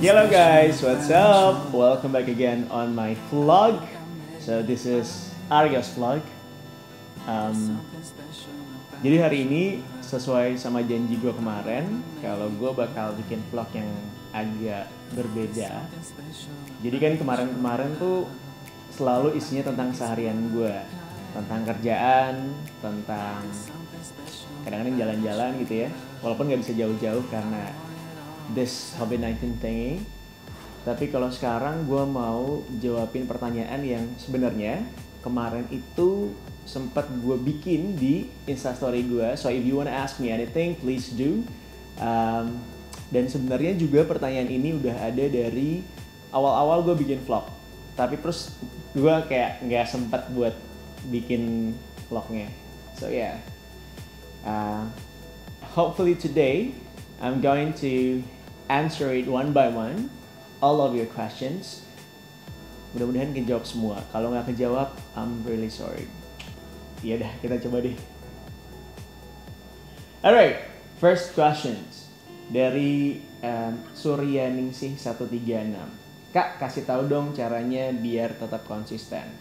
Hello guys, what's up? Welcome back again on my vlog. So this is Arya's vlog. Jadi hari ini sesuai sama janji gue kemarin, kalau gue bakal bikin vlog yang agak berbeda. Jadi kan kemarin tuh selalu isinya tentang seharian gue, tentang kerjaan, tentang kadang-kadang jalan-jalan gitu ya. Walaupun nggak bisa jauh-jauh karena this COVID-19 thingy. Tapi kalau sekarang gue mau jawabin pertanyaan yang sebenarnya kemarin itu sempat gue bikin di Instastory gue. So if you wanna ask me anything, please do. Dan sebenarnya juga pertanyaan ini udah ada dari awal-awal gue bikin vlog. Tapi terus gue kayak nggak sempat buat bikin vlognya. So yeah. Hopefully today I'm going to answer it one by one, all of your questions. Mudah-mudahan kejawab semua. Kalau nggak kejawab, I'm really sorry. Ya udah, kita coba deh. Alright, first questions dari Suryaningsih 136. Kak, kasih tahu dong caranya biar tetap konsisten.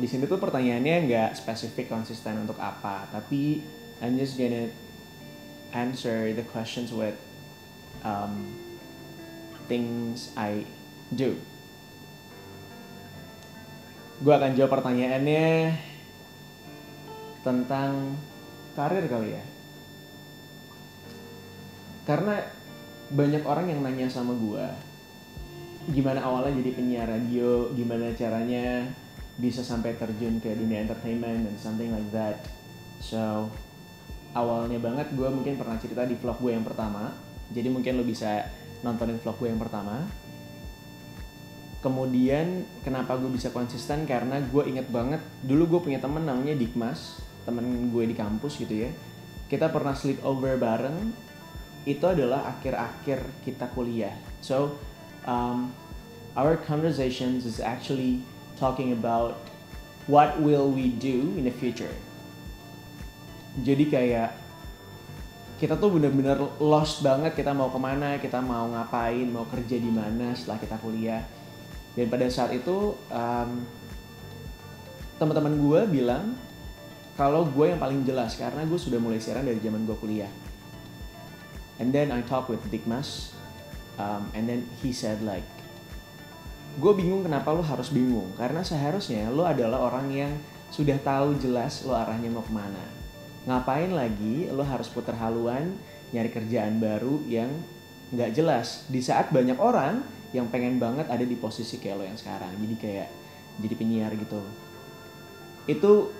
Di sini tuh pertanyaannya nggak spesifik konsisten untuk apa, tapi I'm just gonna answer the questions with things I do. Gue akan jawab pertanyaannya tentang karir kali ya. Karena banyak orang yang nanya sama gue, gimana awalnya jadi penyiar radio, gimana caranya bisa sampai terjun ke dunia entertainment and something like that. So awalnya banget gue mungkin pernah cerita di vlog gue yang pertama. Jadi mungkin lo bisa nontonin vlog gue yang pertama. Kemudian kenapa gue bisa konsisten, karena gue inget banget dulu gue punya temen namanya Dikmas, temen gue di kampus gitu ya. Kita pernah sleepover bareng. Itu adalah akhir-akhir kita kuliah. So our conversations is actually talking about what will we do in the future. Jadi kayak kita tuh bener-bener lost banget, kita mau kemana, kita mau ngapain, mau kerja di mana setelah kita kuliah. Dan pada saat itu teman-teman gue bilang kalau gue yang paling jelas karena gue sudah mulai siaran dari zaman gue kuliah. And then I talk with Dikmas, and then he said like, gue bingung kenapa lo harus bingung, karena seharusnya lo adalah orang yang sudah tahu jelas lo arahnya mau kemana. Ngapain lagi lo harus putar haluan nyari kerjaan baru yang nggak jelas di saat banyak orang yang pengen banget ada di posisi kayak lo yang sekarang, jadi kayak jadi penyiar gitu. Itu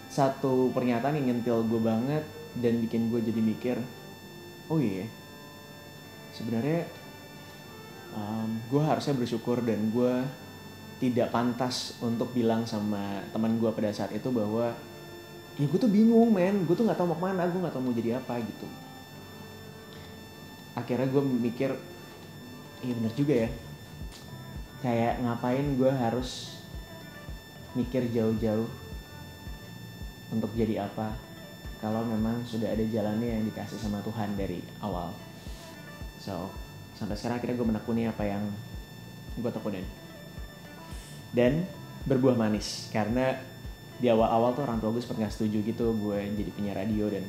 satu pernyataan yang nyentil gue banget dan bikin gue jadi mikir, oh iya sebenarnya gue harusnya bersyukur dan gue tidak pantas untuk bilang sama teman gue pada saat itu bahwa ya gue tuh bingung men, gue tuh gak tahu mau kemana, gue gak tahu mau jadi apa gitu. Akhirnya gue mikir, iya bener juga ya, kayak ngapain gue harus mikir jauh-jauh untuk jadi apa kalau memang sudah ada jalannya yang dikasih sama Tuhan dari awal. So sampai sekarang akhirnya gue menekuni apa yang gue tekunin dan berbuah manis, karena di awal-awal tuh orang tua gue sempat gak setuju gitu gue jadi penyiar radio dan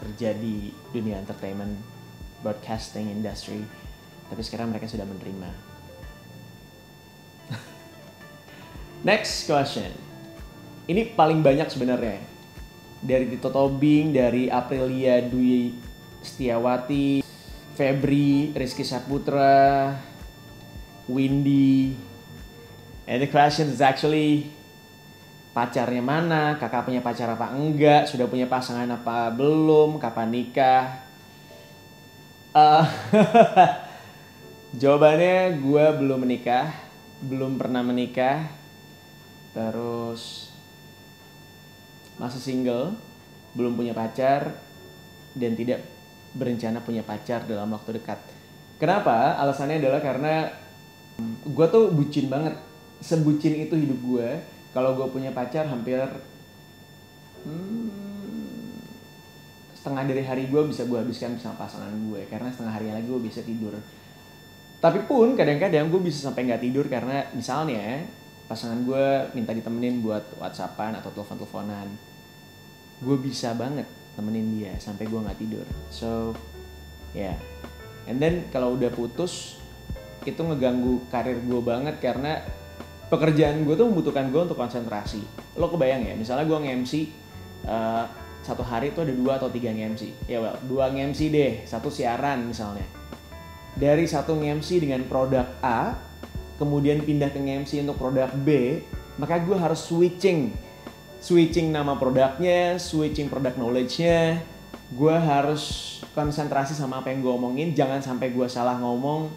kerja di dunia entertainment, broadcasting industry. Tapi sekarang mereka sudah menerima. Next question. Ini paling banyak sebenarnya. Dari Tito Tobing, dari Aprilia Dwi Setiawati, Febri, Rizky Saputra, Windy. And the question is actually, pacarnya mana? Kakak punya pacar apa enggak? Sudah punya pasangan apa belum? Kapan nikah? Jawabannya gue belum menikah, belum pernah menikah. Terus masih single, belum punya pacar, dan tidak berencana punya pacar dalam waktu dekat. Kenapa? Alasannya adalah karena gue tuh bucin banget. Sebucin itu hidup gue. Kalau gue punya pacar hampir setengah dari hari gue bisa gue habiskan bersama pasangan gue, karena setengah hari lagi gue bisa tidur. Tapi pun kadang-kadang gue bisa sampai nggak tidur karena misalnya pasangan gue minta ditemenin buat WhatsAppan atau telepon-teleponan. Gue bisa banget temenin dia sampai gue nggak tidur. So, yeah. And then kalau udah putus, itu ngeganggu karir gue banget karena pekerjaan gue tuh membutuhkan gue untuk konsentrasi. Lo kebayang ya, misalnya gue nge-MC satu hari tuh ada 2 atau 3 nge-MC. Ya 2 nge-MC deh, 1 siaran misalnya. Dari 1 nge-MC dengan produk A, kemudian pindah ke nge-MC untuk produk B, maka gue harus switching nama produknya, switching product knowledge-nya. Gue harus konsentrasi sama apa yang gue omongin, jangan sampai gue salah ngomong.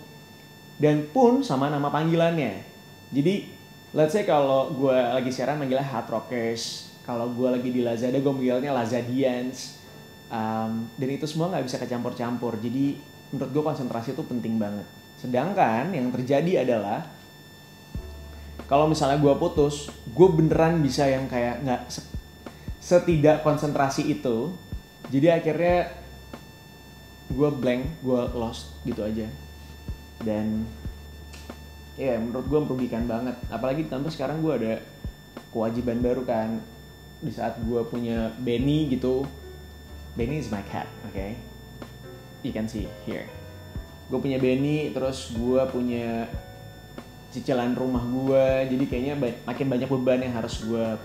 Dan pun sama nama panggilannya. Jadi, let's say kalau gue lagi siaran manggilnya Hard Rockers, kalau gue lagi di Lazada gue manggilnya Lazadians. Dan itu semua gak bisa kecampur-campur. Jadi menurut gue konsentrasi itu penting banget. Sedangkan yang terjadi adalah kalau misalnya gue putus, gue beneran bisa yang kayak gak setidak konsentrasi itu. Jadi akhirnya gue blank, gue lost gitu aja. Dan ya menurut gue merugikan banget. Apalagi ditambah sekarang gue ada kewajiban baru kan. Di saat gue punya Benny gitu. Benny is my cat, okay? You can see here. Gue punya Benny, terus gue punya cicilan rumah gue. Jadi kayaknya makin banyak beban yang harus gue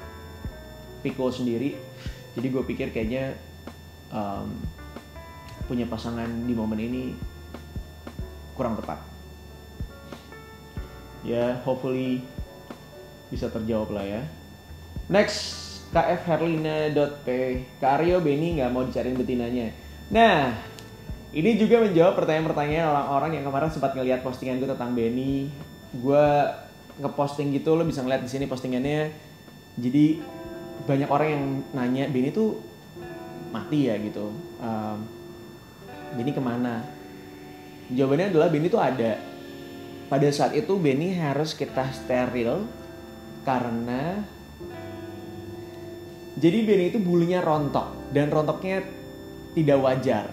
pikul sendiri. Jadi gue pikir kayaknya punya pasangan di momen ini kurang tepat. Ya, hopefully bisa terjawab lah ya. Next, kfherlina.p. Kak Aryo, Benny gak mau dicariin betinanya. Nah, ini juga menjawab pertanyaan-pertanyaan orang-orang yang kemarin sempat ngelihat postingan gue tentang Benny. Gue ngeposting gitu, lo bisa ngeliat di sini postingannya. Jadi banyak orang yang nanya, Benny tuh mati ya gitu. Benny kemana? Jawabannya adalah Benny tuh ada. Pada saat itu Benny harus kita steril karena jadi Benny itu bulunya rontok dan rontoknya tidak wajar.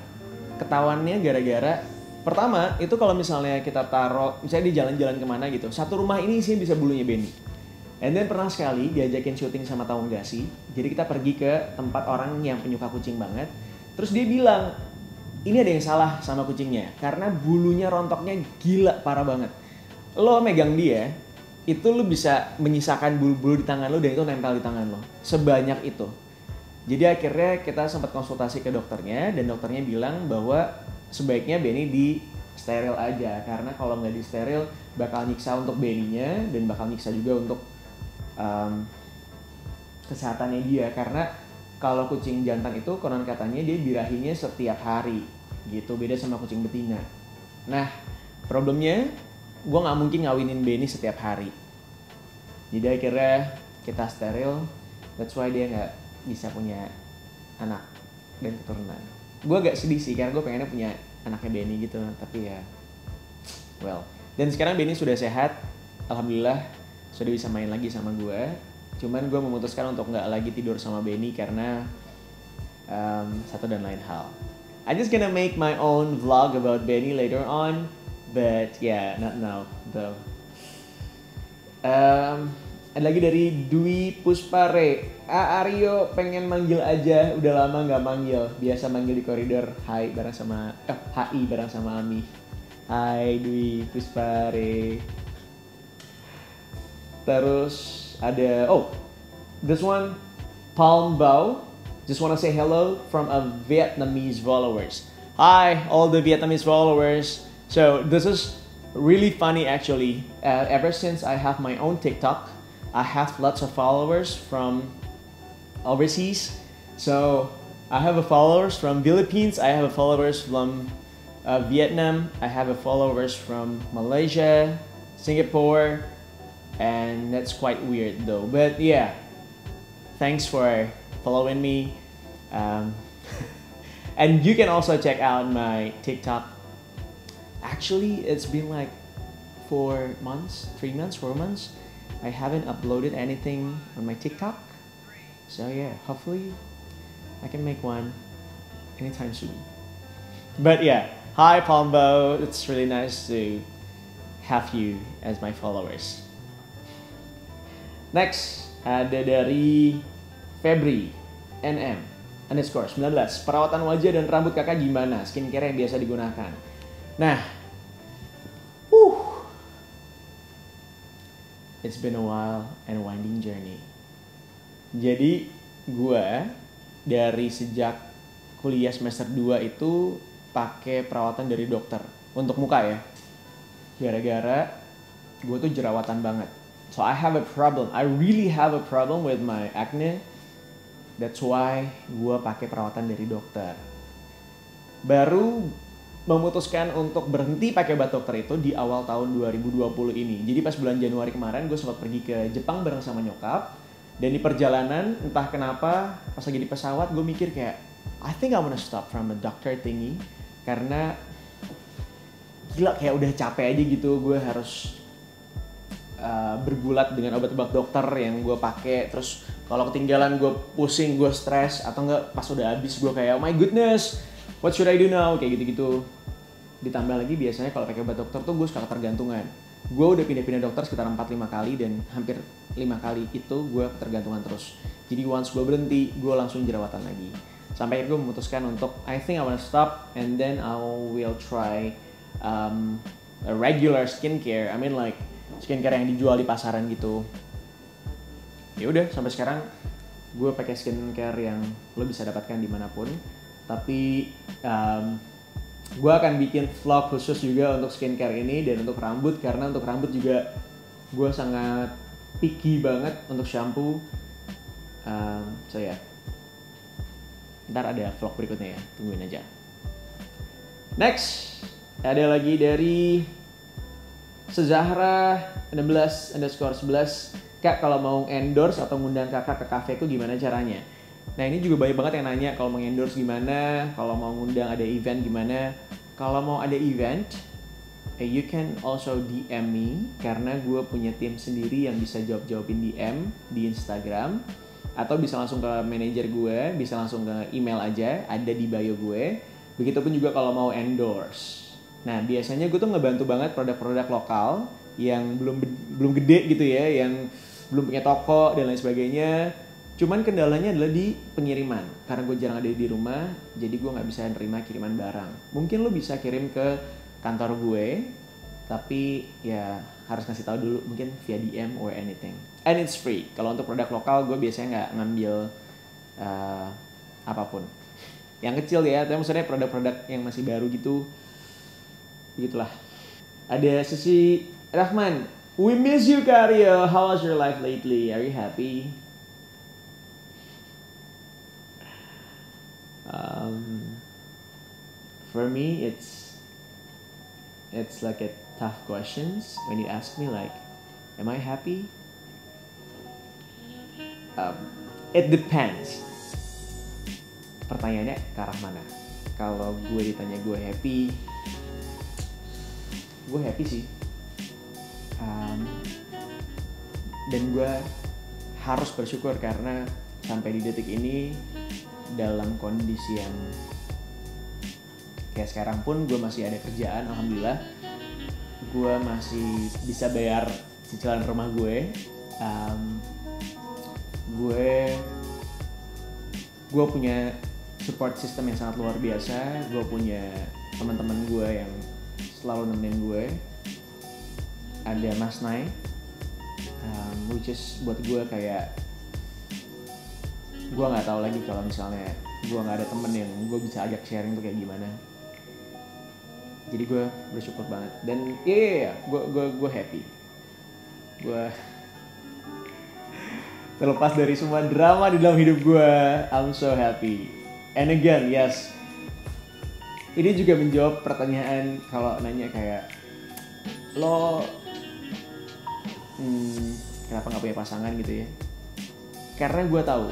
Ketahuannya gara-gara pertama itu kalau misalnya kita taruh misalnya di jalan-jalan kemana gitu, satu rumah ini isinya bisa bulunya Benny. And then pernah sekali diajakin syuting sama Taung Gasi, jadi kita pergi ke tempat orang yang penyuka kucing banget. Terus dia bilang, ini ada yang salah sama kucingnya karena bulunya rontoknya gila parah banget. Lo megang dia, itu lo bisa menyisakan bulu-bulu di tangan lo dan itu nempel di tangan lo sebanyak itu. Jadi akhirnya kita sempat konsultasi ke dokternya dan dokternya bilang bahwa sebaiknya Benny di steril aja karena kalau nggak di steril bakal nyiksa untuk Benny-nya dan bakal nyiksa juga untuk kesehatannya dia, karena kalau kucing jantan itu konon katanya dia birahinya setiap hari gitu, beda sama kucing betina. Nah problemnya gue nggak mungkin ngawinin Benny setiap hari, jadi akhirnya kita steril. That's why dia nggak bisa punya anak dan keturunan. Gue agak sedih sih karena gue pengennya punya anaknya Benny gitu, tapi ya well. Dan sekarang Benny sudah sehat, alhamdulillah sudah bisa main lagi sama gue. Cuman gue memutuskan untuk nggak lagi tidur sama Benny karena satu dan lain hal. I just gonna make my own vlog about Benny later on, but yeah, not now though. Ada lagi dari Dwi Puspare. Aryo pengen manggil aja, udah lama nggak manggil. Biasa manggil di koridor. Hai bareng sama HI bareng sama Ami. Hai Dwi Puspare. Terus ada this one Palm Bao. Just want to say hello from a Vietnamese followers. Hi all the Vietnamese followers. So this is really funny actually. Ever since I have my own TikTok, I have lots of followers from overseas. So I have a followers from Philippines, I have a followers from Vietnam, I have a followers from Malaysia, Singapore, and that's quite weird though. But yeah, thanks for following me. And you can also check out my TikTok. Actually, it's been like 4 months, 4 months. I haven't uploaded anything on my TikTok. So yeah, hopefully I can make one anytime soon. But yeah, hi Palmbo, it's really nice to have you as my followers. Next, ada dari Febri NM underscore 19. Perawatan wajah dan rambut kakak gimana? Skincare yang biasa digunakan. Nah, it's been a while and a winding journey. Jadi gue dari sejak kuliah semester 2 itu pakai perawatan dari dokter untuk muka ya. Gara-gara gue tuh jerawatan banget. So I have a problem. I really have a problem with my acne. That's why gue pakai perawatan dari dokter. Baru memutuskan untuk berhenti pakai obat dokter itu di awal tahun 2020 ini. Jadi pas bulan Januari kemarin gue sempat pergi ke Jepang bareng sama nyokap. Dan di perjalanan entah kenapa pas lagi di pesawat gue mikir kayak I think I wanna stop from a doctor thingy. Karena gila kayak udah capek aja gitu. Gue harus bergulat dengan obat-obat dokter yang gue pakai. Terus kalau ketinggalan gue pusing, gue stres. Atau enggak pas udah habis gue kayak oh my goodness, what should I do now? Kayak gitu-gitu. Ditambah lagi biasanya kalau pakai obat dokter tuh gue suka ketergantungan. Gue udah pindah-pindah dokter sekitar 4-5 kali dan hampir 5 kali itu gue ketergantungan terus. Jadi once gue berhenti, gue langsung jerawatan lagi. Sampai gue memutuskan untuk I think I wanna stop and then I will try a regular skincare. I mean like skincare yang dijual di pasaran gitu. Ya udah sampai sekarang gue pakai skincare yang lo bisa dapatkan dimanapun. Tapi gue akan bikin vlog khusus juga untuk skincare ini dan untuk rambut. Karena untuk rambut juga gue sangat picky banget untuk shampoo. So ya, ntar ada vlog berikutnya ya, tungguin aja. Next, ada lagi dari Sezahra 16_11. Kak, kalau mau endorse atau ngundang kakak ke kafeku gimana caranya? Nah ini juga banyak banget yang nanya kalau mau endorse gimana, kalau mau ngundang ada event gimana. Kalau mau ada event, you can also DM me karena gue punya tim sendiri yang bisa jawabin DM di Instagram. Atau bisa langsung ke manajer gue, bisa langsung ke email aja, ada di bio gue. Begitupun juga kalau mau endorse. Nah biasanya gue tuh ngebantu banget produk-produk lokal yang belum gede gitu ya, yang belum punya toko dan lain sebagainya. Cuman kendalanya adalah di pengiriman. Karena gue jarang ada di rumah, jadi gue gak bisa nerima kiriman barang. Mungkin lo bisa kirim ke kantor gue, tapi ya harus ngasih tahu dulu mungkin via DM or anything. And it's free. Kalau untuk produk lokal gue biasanya gak ngambil apapun. Yang kecil ya, tapi maksudnya produk-produk yang masih baru gitu. Begitulah. Ada sesi Rahman, we miss you Karyo. How was your life lately? Are you happy? For me, it's like a tough questions when you ask me like, am I happy? It depends. Pertanyaannya ke arah mana? Kalau gue ditanya gue happy sih. Dan gue harus bersyukur karena sampai di detik ini dalam kondisi yang kayak sekarang pun gue masih ada kerjaan, alhamdulillah. Gue masih bisa bayar cicilan rumah gue. Gue punya support system yang sangat luar biasa. Gue punya teman-teman gue yang selalu nemenin gue. Ada Mas Nay, which is buat gue kayak gue nggak tahu lagi kalau misalnya gue nggak ada temen yang gue bisa ajak sharing tuh kayak gimana. Jadi gue bersyukur banget dan gue happy. Gue terlepas dari semua drama di dalam hidup gue, I'm so happy. And again, yes, ini juga menjawab pertanyaan kalau nanya kayak lo kenapa nggak punya pasangan gitu ya? Karena gue tahu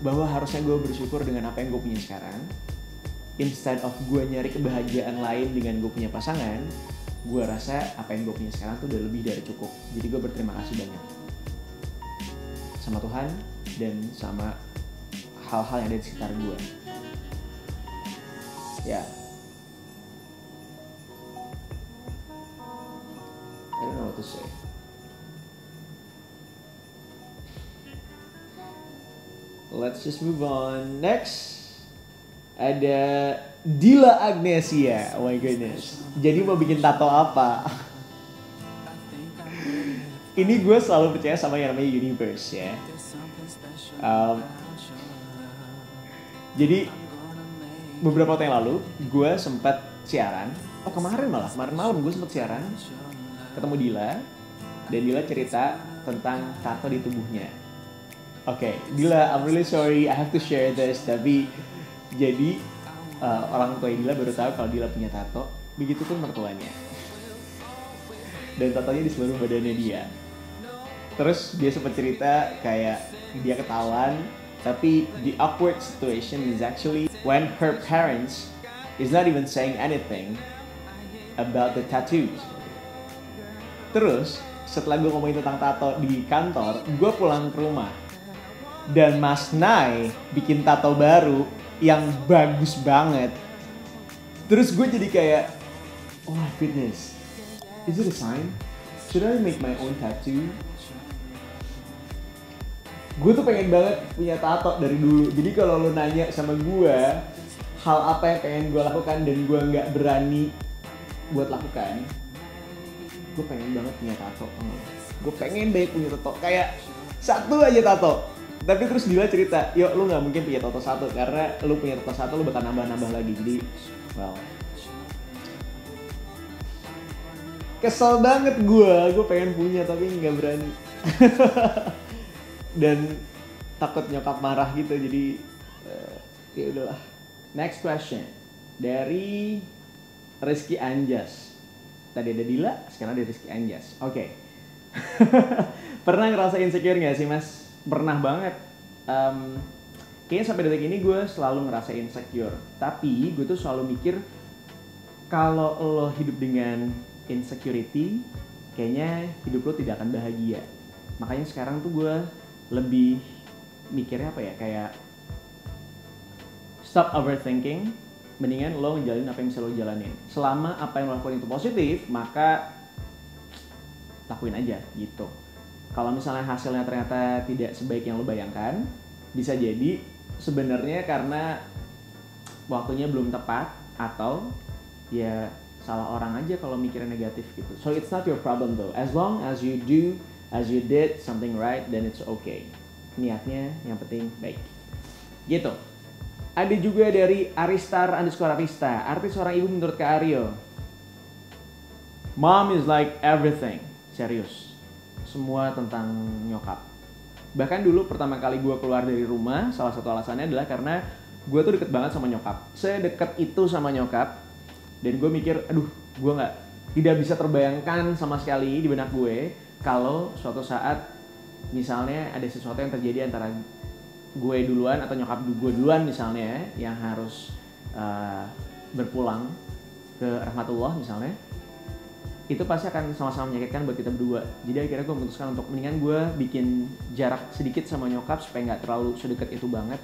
bahwa harusnya gue bersyukur dengan apa yang gue punya sekarang. Instead of gue nyari kebahagiaan lain dengan gue punya pasangan, gue rasa apa yang gue punya sekarang tuh udah lebih dari cukup. Jadi gue berterima kasih banyak sama Tuhan dan sama hal-hal yang ada di sekitar gue. Yeah. I don't know what to say. Let's just move on. Next, ada Dila Agnesia. Oh my goodness. Jadi mau bikin tato apa? Ini gue selalu percaya sama yang namanya universe ya. Jadi beberapa waktu yang lalu gue sempat siaran. Kemarin malam gue sempat siaran. Ketemu Dila. Dan Dila cerita tentang tato di tubuhnya. Oke, Dila, I'm really sorry, I have to share this. Tapi jadi orang tua Dila baru tahu kalau Dila punya tato. Begitupun mertuanya. Dan tatonya di seluruh badannya dia. Terus dia sempat cerita kayak dia ketahuan. Tapi the awkward situation is actually when her parents is not even saying anything about the tattoos. Terus setelah gue ngomongin tentang tato di kantor, gue pulang ke rumah. Dan Mas Nai bikin tato baru yang bagus banget. Terus gue jadi kayak, oh my goodness, is it a sign? Should I make my own tattoo? Gue tuh pengen banget punya tato dari dulu. Jadi kalau lo nanya sama gue, hal apa yang pengen gue lakukan dan gue nggak berani buat lakukan, gue pengen banget punya tato. Gue pengen banget punya tato, kayak satu aja tato. Tapi terus Dila cerita, yuk lu gak mungkin punya tato satu, karena lu punya tato satu lu bakal nambah-nambah lagi. Jadi, well, kesel banget gue pengen punya tapi gak berani. Dan takut nyokap marah gitu, jadi ya udahlah. Next question, dari Rizky Anjas. Tadi ada Dila, sekarang ada Rizky Anjas. Oke. Pernah ngerasa insecure gak sih mas? Pernah banget. Kayaknya sampai detik ini gue selalu ngerasa insecure. Tapi gue tuh selalu mikir, kalau lo hidup dengan insecurity, kayaknya hidup lo tidak akan bahagia. Makanya sekarang tuh gue lebih mikirnya apa ya, kayak stop overthinking. Mendingan lo ngejalanin apa yang bisa lo jalanin. Selama apa yang lo lakukan itu positif, maka lakuin aja gitu. Kalau misalnya hasilnya ternyata tidak sebaik yang lo bayangkan, bisa jadi sebenarnya karena waktunya belum tepat, atau ya salah orang aja kalau mikirnya negatif gitu. So it's not your problem though. As long as you did something right, then it's okay. Niatnya yang penting baik. Gitu. Ada juga dari Aristar_Arista. Artis seorang ibu menurut Kak Aryo. Mom is like everything. Serius. Semua tentang nyokap. Bahkan dulu pertama kali gue keluar dari rumah, salah satu alasannya adalah karena gue tuh deket banget sama nyokap. Sedekat itu sama nyokap. Dan gue mikir, aduh, gue tidak bisa terbayangkan sama sekali di benak gue kalau suatu saat misalnya ada sesuatu yang terjadi antara gue duluan atau nyokap gue duluan misalnya, yang harus berpulang ke rahmatullah misalnya. Itu pasti akan sama-sama menyakitkan buat kita berdua. Jadi akhirnya gue memutuskan untuk mendingan gue bikin jarak sedikit sama nyokap supaya nggak terlalu sedekat itu banget.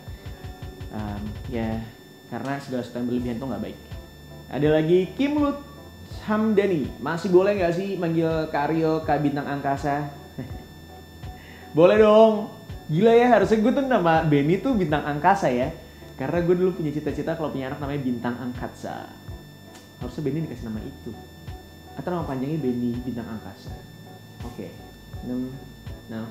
Ya karena segala sesuatu yang berlebihan itu nggak baik. Ada lagi Kim Lut Hamdani. Masih boleh nggak sih manggil Kak Aryo Kak Bintang Angkasa? Boleh dong. Gila ya, harusnya gue tuh nama Benny tuh Bintang Angkasa ya. Karena gue dulu punya cita-cita kalau punya anak namanya Bintang Angkasa. Harusnya Benny dikasih nama itu. Atau nama panjangnya Benny Bintang Angkasa. Oke. No.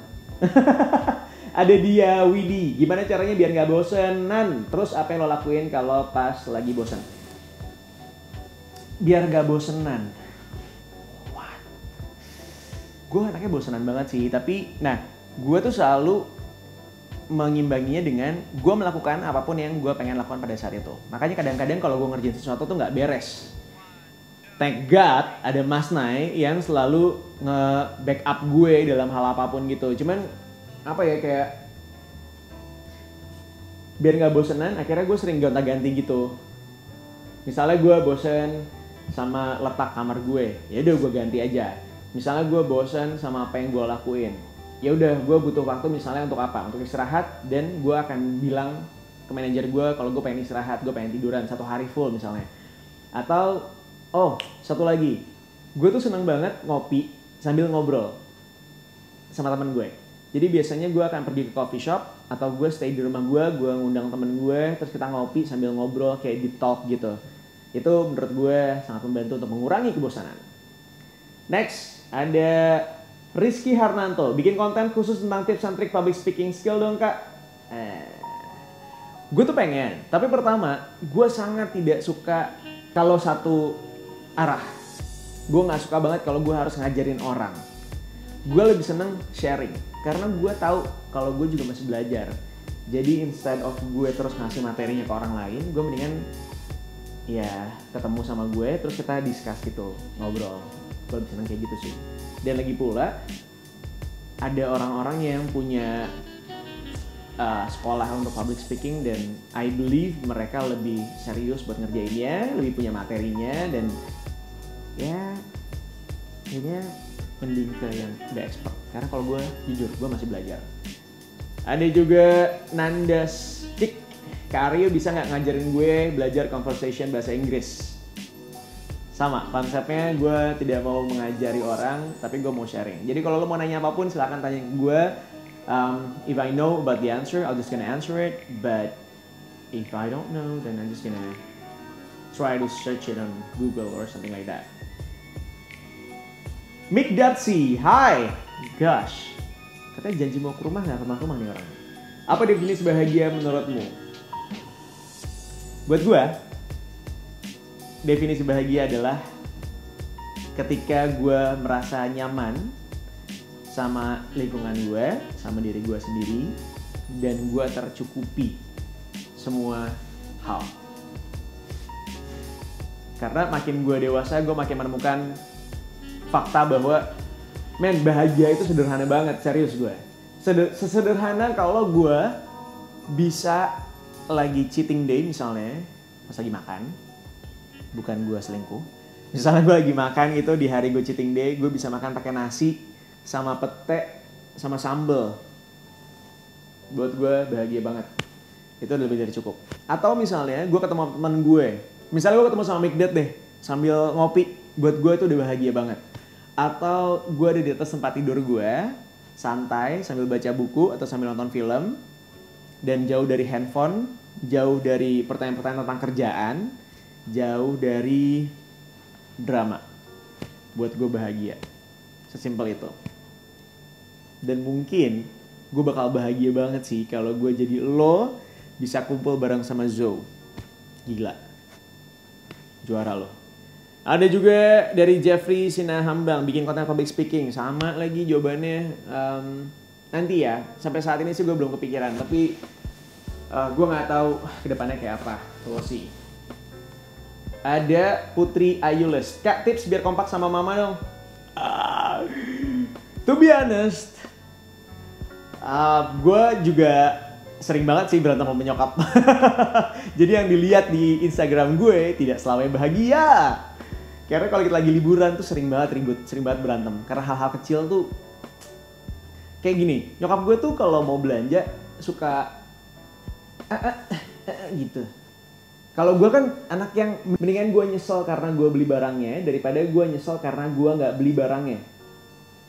Ada dia Widi. Gimana caranya biar nggak bosenan? Terus apa yang lo lakuin kalau pas lagi bosen? Biar nggak bosenan. What? Gue anaknya bosenan banget sih. Tapi, gue tuh selalu mengimbanginya dengan gue melakukan apapun yang gue pengen lakukan pada saat itu. Makanya kadang-kadang kalau gue ngerjain sesuatu tuh nggak beres. Thank God ada Mas Nai yang selalu nge-backup gue dalam hal apapun gitu. Cuman apa ya, kayak biar nggak bosenan, akhirnya gue sering gonta-ganti gitu. Misalnya gue bosen sama letak kamar gue, ya udah gue ganti aja. Misalnya gue bosen sama apa yang gue lakuin, ya udah gue butuh waktu misalnya untuk apa? Untuk istirahat, dan gue akan bilang ke manajer gue kalau gue pengen istirahat, gue pengen tiduran 1 hari full misalnya. Atau satu lagi, gue tuh seneng banget ngopi sambil ngobrol sama temen gue. Jadi biasanya gue akan pergi ke coffee shop atau gue stay di rumah gue ngundang temen gue, terus kita ngopi sambil ngobrol kayak deep talk gitu. Itu menurut gue sangat membantu untuk mengurangi kebosanan. Next, ada Rizky Harnanto, bikin konten khusus tentang tips and trik public speaking skill dong kak. Gue tuh pengen, tapi pertama gue sangat tidak suka kalau satu arah. Gue gak suka banget kalau gue harus ngajarin orang. Gue lebih seneng sharing, karena gue tahu kalau gue juga masih belajar. Jadi instead of gue terus ngasih materinya ke orang lain, gue mendingan ya ketemu sama gue terus kita discuss gitu, ngobrol. Gue lebih seneng kayak gitu sih. Dan lagi pula ada orang-orang yang punya sekolah untuk public speaking dan I believe mereka lebih serius buat ngerjainnya, lebih punya materinya, dan ya kayaknya mending ke yang udah expert. Karena kalau gue jujur, gue masih belajar. Ada juga Nandas Cik, Kak Aryo bisa nggak ngajarin gue belajar conversation bahasa Inggris? Sama, konsepnya gue tidak mau mengajari orang, tapi gue mau sharing. Jadi kalau lo mau nanya apapun silahkan tanya gue. If I know about the answer, I'm just gonna answer it. But if I don't know, then I'm just gonna try to search it on Google or something like that. Mick Datsi, hi. Gosh, katanya janji mau ke rumah nggak rumah nih orang. Apa definisi bahagia menurutmu? Buat gue, definisi bahagia adalah ketika gue merasa nyaman sama lingkungan gue, sama diri gue sendiri, dan gue tercukupi semua hal. Karena makin gue dewasa, gue makin menemukan fakta bahwa bahagia itu sederhana banget, serius gue. Sesederhana kalau gue bisa lagi cheating day misalnya, pas lagi makan, bukan gue selingkuh. Misalnya gue lagi makan gitu di hari gue cheating day, gue bisa makan pakai nasi sama pete sama sambel. Buat gue bahagia banget. Itu udah lebih dari cukup. Atau misalnya gue ketemu teman gue, misalnya gue ketemu sama Mick Dat deh sambil ngopi, buat gue itu udah bahagia banget. Atau gue ada di atas tempat tidur gue, santai sambil baca buku atau sambil nonton film, dan jauh dari handphone, jauh dari pertanyaan-pertanyaan tentang kerjaan, jauh dari drama. Buat gue bahagia. Sesimpel itu. Dan mungkin gue bakal bahagia banget sih kalau gue jadi lo bisa kumpul bareng sama Zoe. Gila. Juara lo. Ada juga dari Jeffrey Sinahambang, bikin konten public speaking. Sama lagi jawabannya. Nanti ya, sampai saat ini sih gue belum kepikiran. Tapi gue gak tahu kedepannya kayak apa. We'll see. Ada Putri Ayules. Kak, tips biar kompak sama mama dong. To be honest, gue juga sering banget sih berantem sama nyokap. Jadi yang dilihat di Instagram gue tidak selamanya bahagia. Karena kalau kita lagi liburan tuh sering banget ribut, sering banget berantem. Karena hal-hal kecil tuh kayak gini. Nyokap gue tuh kalau mau belanja suka gitu. Kalau gue kan anak yang mendingan gue nyesel karena gue beli barangnya daripada gue nyesel karena gue nggak beli barangnya.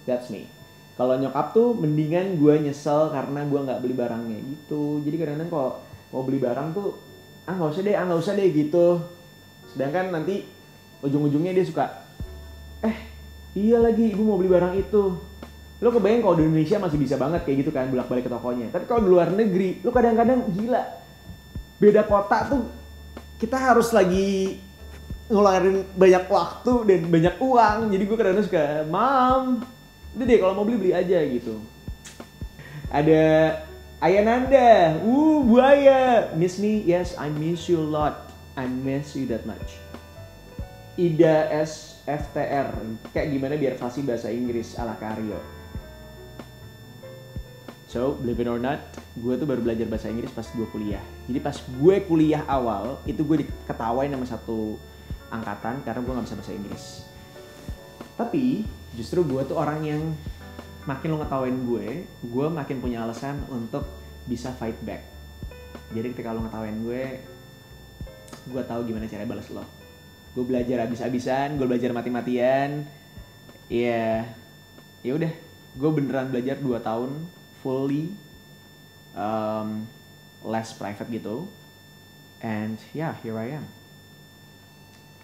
That's me. Kalau nyokap tuh mendingan gue nyesel karena gue nggak beli barangnya gitu. Jadi kadang-kadang kalau mau beli barang tuh nggak usah deh gitu. Sedangkan nanti ujung-ujungnya dia suka iya lagi ibu mau beli barang itu. Lo kebayang kalau di Indonesia masih bisa banget kayak gitu kan bolak-balik ke tokonya. Tapi kalau di luar negeri lo kadang-kadang gila. Beda kota tuh kita harus lagi ngeluarin banyak waktu dan banyak uang. Jadi gue kadang-kadang suka, Mam, udah deh kalau mau beli aja gitu. Ada Ayananda, buaya. Miss me? Yes, I miss you a lot. I miss you that much. Ida SFTR, kayak gimana biar fasih bahasa Inggris ala Karyo. So, believe it or not, gue tuh baru belajar bahasa Inggris pas gue kuliah. Jadi pas gue kuliah awal, itu gue diketawain sama satu angkatan karena gue gak bisa bahasa Inggris. Tapi, justru gue tuh orang yang makin lo ngetawain gue makin punya alasan untuk bisa fight back. Jadi ketika lo ngetawain gue tahu gimana cara balas lo. Gue belajar abis-abisan, gue belajar mati-matian. Ya udah, gue beneran belajar 2 tahun fully les private gitu. And yeah, here I am.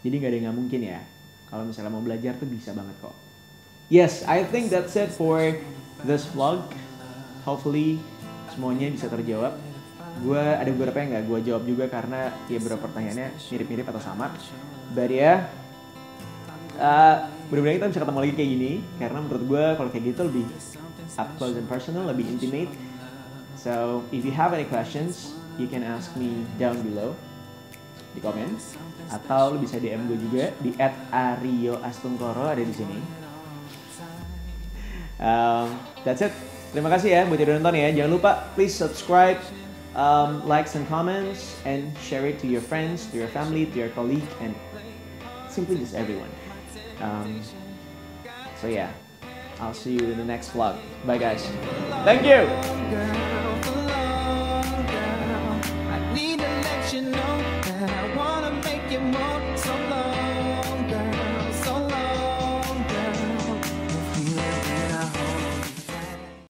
Jadi gak ada yang gak mungkin ya. Kalau misalnya mau belajar tuh bisa banget kok. Yes, I think that's it for this vlog. Hopefully semuanya bisa terjawab. Gue ada beberapa yang gak gue jawab juga karena ya beberapa pertanyaannya mirip-mirip atau sama. But ya, mudah-mudahan kita bisa ketemu lagi kayak gini. Karena menurut gue kalau kayak gitu lebih up close and personal, lebih intimate. So if you have any questions, you can ask me down below di komen. Atau lu bisa DM gue juga di @arioastungkoro, ada di sini. That's it. Terima kasih ya buat yang udah nonton ya. Jangan lupa please subscribe, likes and comments, and share it to your friends, to your family, to your colleague, and simply just everyone. So yeah, I'll see you in the next vlog. Bye guys. Thank you.